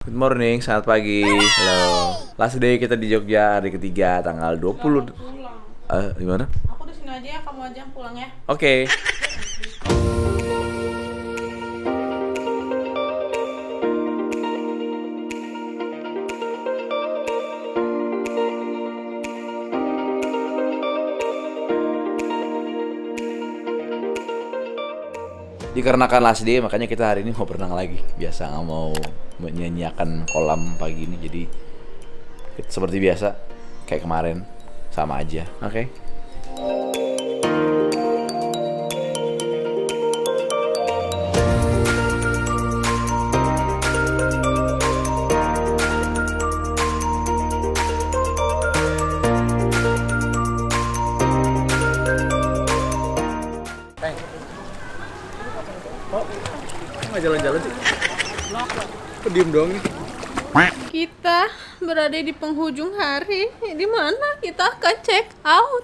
Good morning, selamat pagi. Halo. Last day kita di Jogja hari ketiga tanggal 20. Gimana? Aku di sini aja ya, kamu aja yang pulang ya. Oke. Dikarenakan last day, makanya kita hari ini mau berenang lagi. Biasa nggak mau menyanyiakan kolam pagi ini, jadi seperti biasa kayak kemarin sama aja. Oke. Nggak jalan-jalan sih? Kok diem doang nih? Kita berada di penghujung hari. Di mana kita akan check out?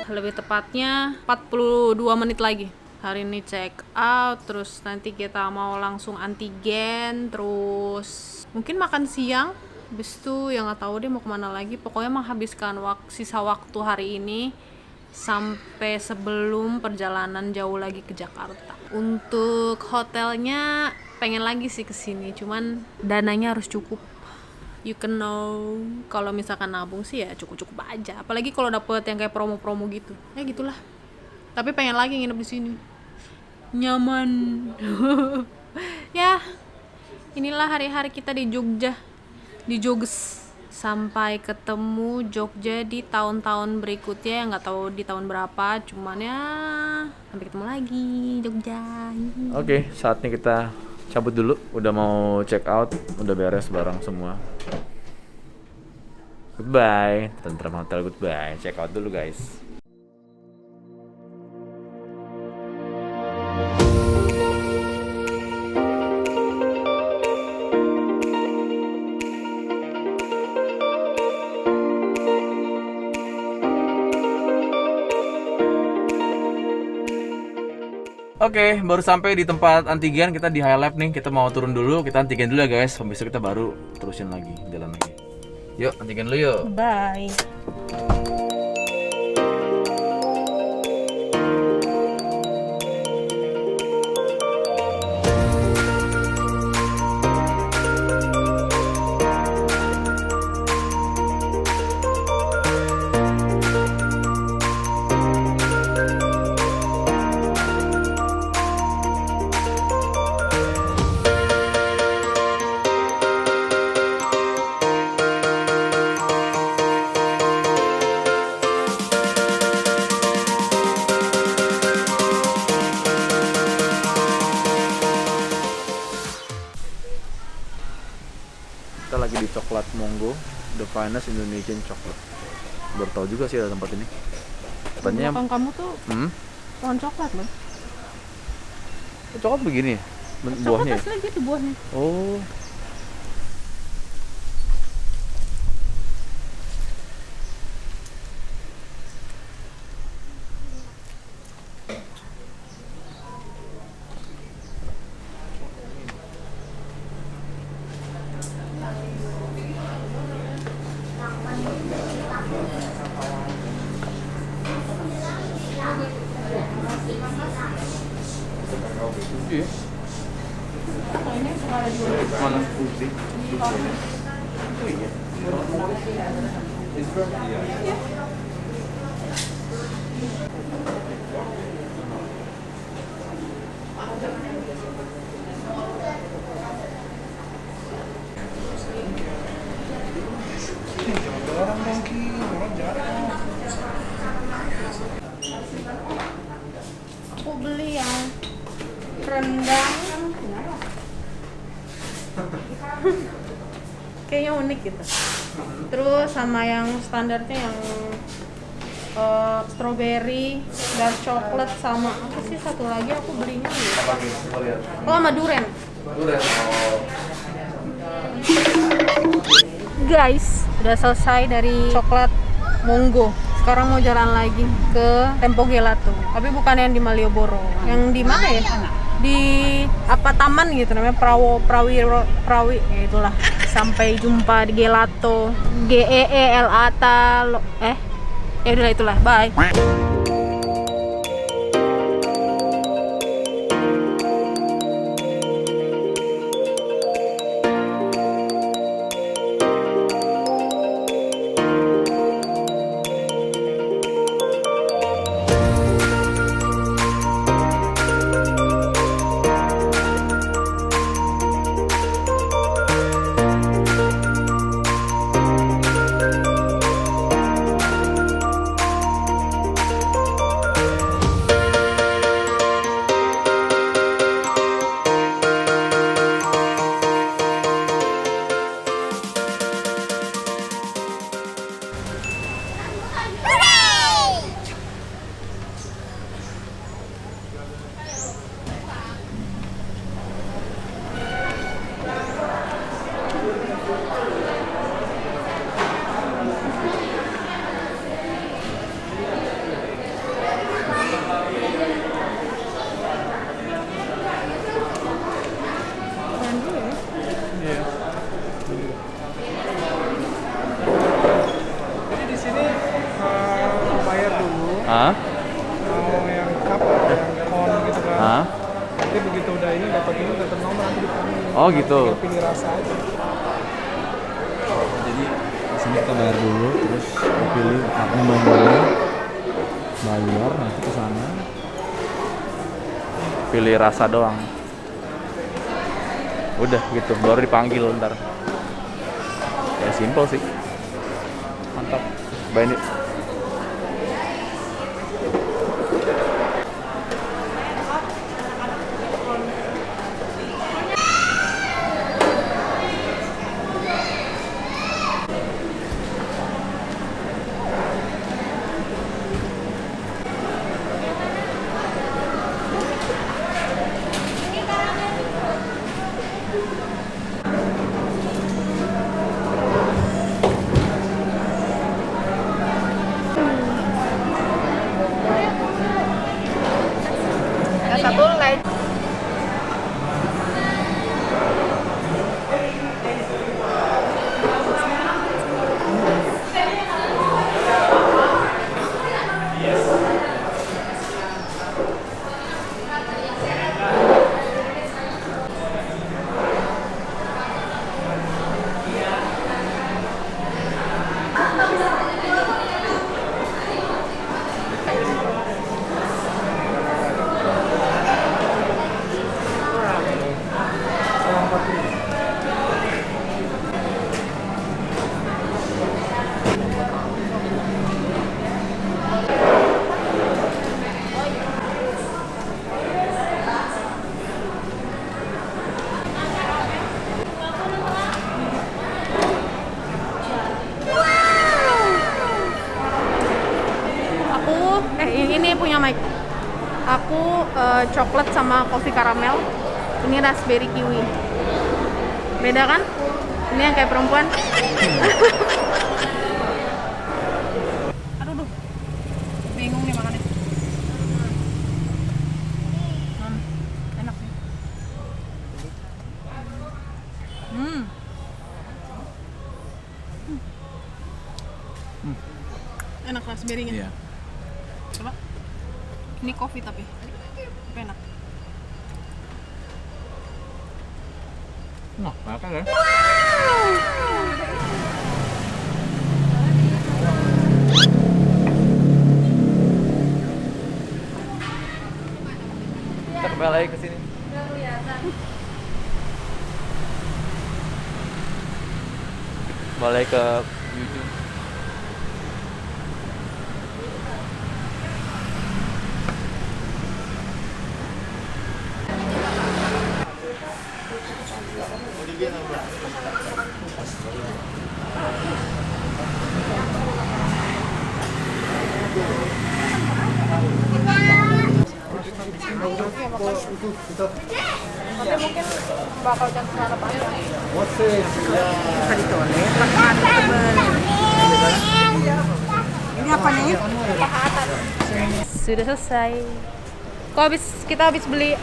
Lebih tepatnya 42 menit lagi. Hari ini check out, terus nanti kita mau langsung antigen, terus mungkin makan siang. Habis itu ya nggak tahu deh mau kemana lagi. Pokoknya menghabiskan sisa waktu hari ini sampai sebelum perjalanan jauh lagi ke Jakarta. Untuk hotelnya pengen lagi sih kesini, cuman dananya harus cukup. You can know, kalau misalkan nabung sih ya cukup-cukup aja. Apalagi kalau dapet yang kayak promo-promo gitu. Ya gitulah. Tapi pengen lagi nginep di sini. Nyaman. Ya, inilah hari-hari kita di Jogja. Di Joges. Sampai ketemu Jogja di tahun-tahun berikutnya, yang nggak tahu di tahun berapa, cuman ya sampai ketemu lagi Jogja. Oke, saatnya kita cabut dulu. Udah mau check out, udah beres barang semua. Goodbye, Tentrem Hotel goodbye. Check out dulu guys. Oke, baru sampai di tempat antigen. Kita di High Lab nih. Kita mau turun dulu, kita antigen dulu ya guys. Habis itu kita baru terusin lagi, jalan lagi. Yuk, antigen dulu yuk. Bye. Kita lagi di Coklat Monggo, The Finest Indonesian Chocolate. Baru tahu juga sih ada tempat ini. Tempatnya Belakang kamu tuh pohon coklat loh. coklat begini ya? Coklat Buahnya ya? asli gitu buahnya. Oh. Iya. Mana putih? Oh iya. Aku beli yang rendang. Kayaknya unik gitu. Terus sama yang standarnya yang strawberry, dark chocolate, sama apa sih satu lagi aku belinya gitu. Oh, sama durian. Guys, udah selesai dari coklat Monggo. Sekarang mau jalan lagi ke Tempo Gelato. Tapi bukan yang di Malioboro. Yang di mana ya? di apa taman gitu namanya Prawi ya itulah. Sampai jumpa di Gelato GEELATA ya udah itulah, bye. Jadi di sini bayar dulu, Hah? mau yang cup, yang con gitu kan. Hah? Nanti begitu udah ini dapat nomor nanti dipanggil. Oh, gitu. Tinggal pilih rasa aja. Jadi di sini kita bayar dulu, terus dipilih cupnya mau yang mana, bayar nanti ke sana. Pilih rasa doang. Udah gitu, baru dipanggil ntar. Ya simple sih. Mantap. Baik nih. Yang satu lain. Ini punya Mike. Aku coklat sama kopi karamel. Ini raspberry kiwi. Beda kan? Ini yang kayak perempuan. Aduh, duh. Bingung nih makannya. Enak nih. Enak raspberry-nya. Iya. Coba. Ini kopi tapi enak. Nah, makan ya. Kita kembali lagi ke sini. Kembali ke YouTube. Tapi mungkin bakal jam sana panjang. Ini apa nih? Sudah selesai. Kita habis beli,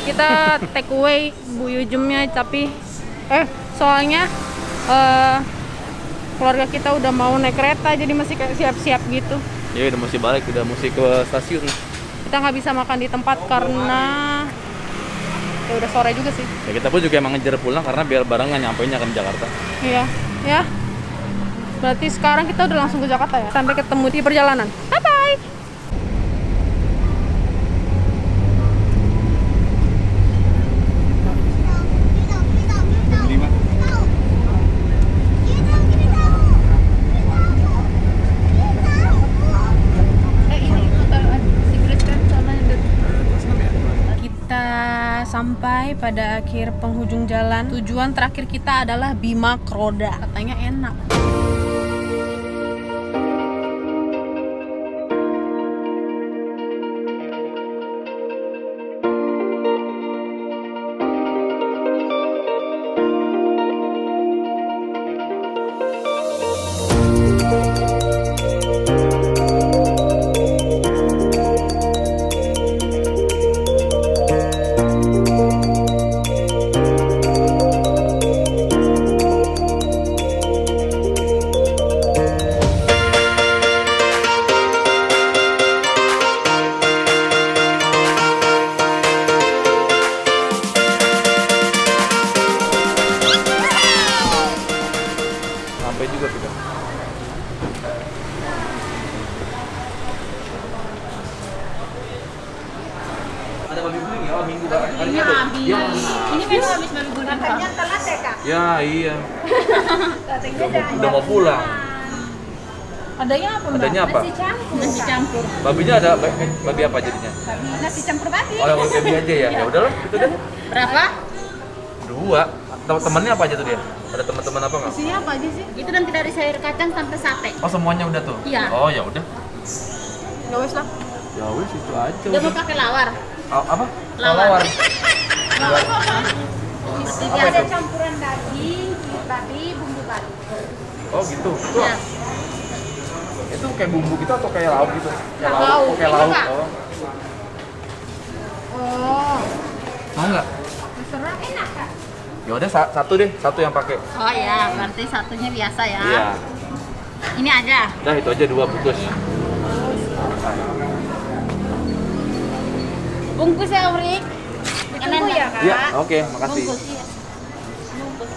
kita take away Bu Yujumnya, tapi soalnya keluarga kita udah mau naik kereta, jadi masih kayak siap-siap gitu. Ya udah mesti balik, udah mesti ke stasiun. Kita nggak bisa makan di tempat karena ya udah sore juga sih. Ya kita pun juga emang ngejar pulang karena biar barengan nyampainya kan di Jakarta. Iya, ya. Berarti sekarang kita udah langsung ke Jakarta ya. Sampai ketemu di perjalanan. Bye bye. Sampai pada akhir penghujung jalan. Tujuan terakhir kita adalah Bima Kroda. Katanya enak. Sampai juga kita. Ada babi guling ya? Oh, minggu hari ini ada. Ya. Ini memang habis babi guling. Makanya telat ya, Kak? Ya, iya. Udah mau pulang. Adanya apa, Mbak? Adanya apa? Nasi campur. Babinya ada babi apa jadinya? Nasi campur babi. Oh, yang babi aja ya. Ya udahlah, itu deh. Berapa? 2. Temennya apa aja tuh dia? Ada teman-teman apa nggak? Isinya apa aja sih? Itu nanti dari sayur kacang sampai sate. Oh, semuanya udah tuh? Iya. Oh, ya udah. Ya wes lah. Ya wes itu aja. Dia mau pakai lawar. Oh, apa? Lawar. Lawar apa? Jadi ada campuran daging, kulit babi, bumbu babi. Oh, gitu. Itu, Ya. itu kayak bumbu gitu atau kayak lauk gitu? Kayak Lauk. Oh, kayak lauk. Enggak. Oh. Oh. Mau nggak? Terserah. Enak, Kak. Ya udah satu deh, satu yang pakai. Oh ya, berarti satunya biasa ya. Iya. Ini aja. Dah itu aja 2 bungkus. Bungkus ya, Urik. Ditunggu ya, Kak? Iya, oke, makasih. Bungkus, iya. Bungkus.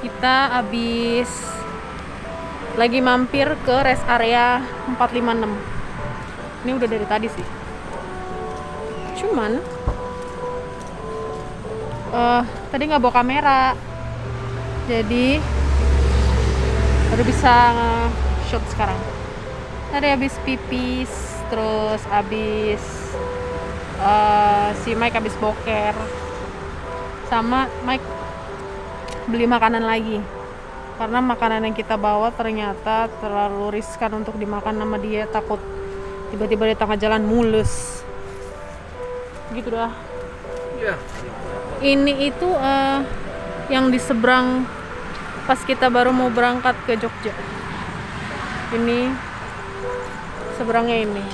Kita habis lagi mampir ke rest area 456. Ini udah dari tadi sih. Cuman tadi nggak bawa kamera, jadi baru bisa shoot sekarang. Tadi habis pipis, terus habis si Mike habis boker, sama Mike beli makanan lagi karena makanan yang kita bawa ternyata terlalu riskan untuk dimakan sama dia, takut tiba-tiba di tengah jalan mulus gitu dah. Iya. Ini itu yang di seberang pas kita baru mau berangkat ke Jogja. Ini seberangnya ini,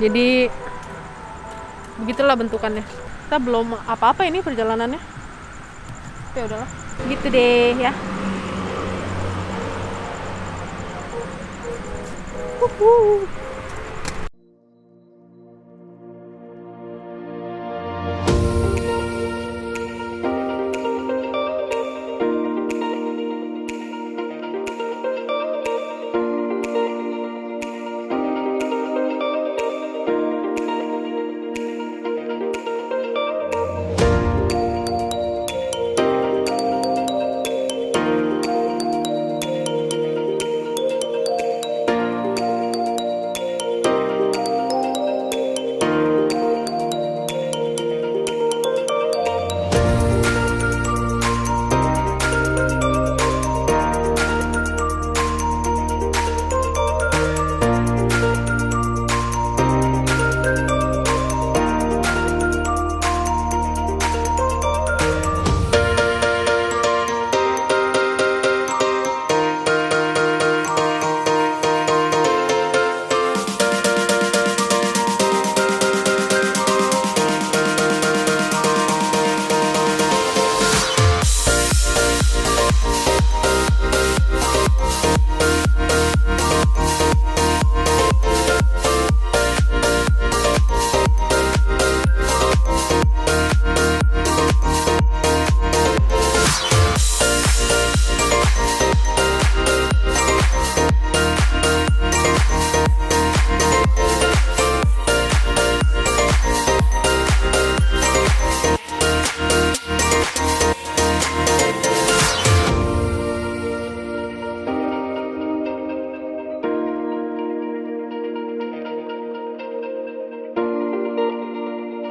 jadi begitulah bentukannya. Kita belum apa-apa ini perjalanannya. Ya udahlah, gitu deh ya.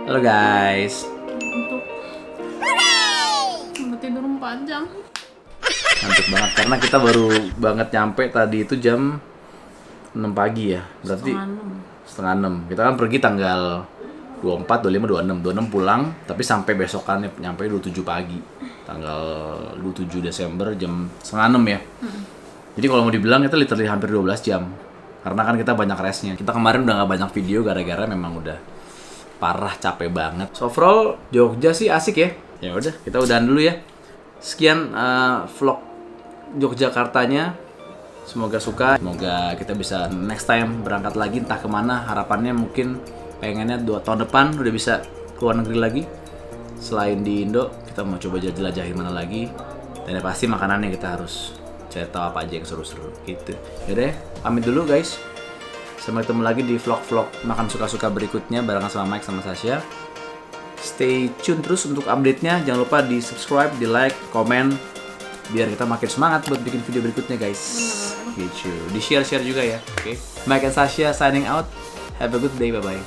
Halo guys. Untuk tidur 4 jam. Ngantuk banget karena kita baru banget nyampe tadi itu jam 6 pagi ya. Berarti setengah 6. Kita kan pergi tanggal 24, 25, 26 pulang, tapi sampai besokan nyampe 27 pagi. Tanggal 27 Desember jam setengah 6 ya. Jadi kalau mau dibilang kita literally hampir 12 jam. Karena kan kita banyak restnya. Kita kemarin udah gak banyak video gara-gara memang udah parah capek banget. So overall Jogja sih asik ya. Ya udah, kita udahan dulu ya. Sekian vlog Yogyakartanya. Semoga suka. Semoga kita bisa next time berangkat lagi entah kemana. Harapannya mungkin pengennya 2 tahun depan udah bisa keluar negeri lagi. Selain di Indo, kita mau coba jelajahin mana lagi. Dan ya pasti makanannya kita harus cari tahu apa aja yang seru-seru gitu. Yaudah, pamit dulu guys. Sampai ketemu lagi di vlog-vlog makan suka-suka berikutnya barengan sama Mike sama Sasha. Stay tune terus untuk update-nya. Jangan lupa di subscribe, di like, komen, biar kita makin semangat buat bikin video berikutnya guys. Gitu. Di share juga ya. Oke. Mike and Sasha signing out. Have a good day. Bye bye.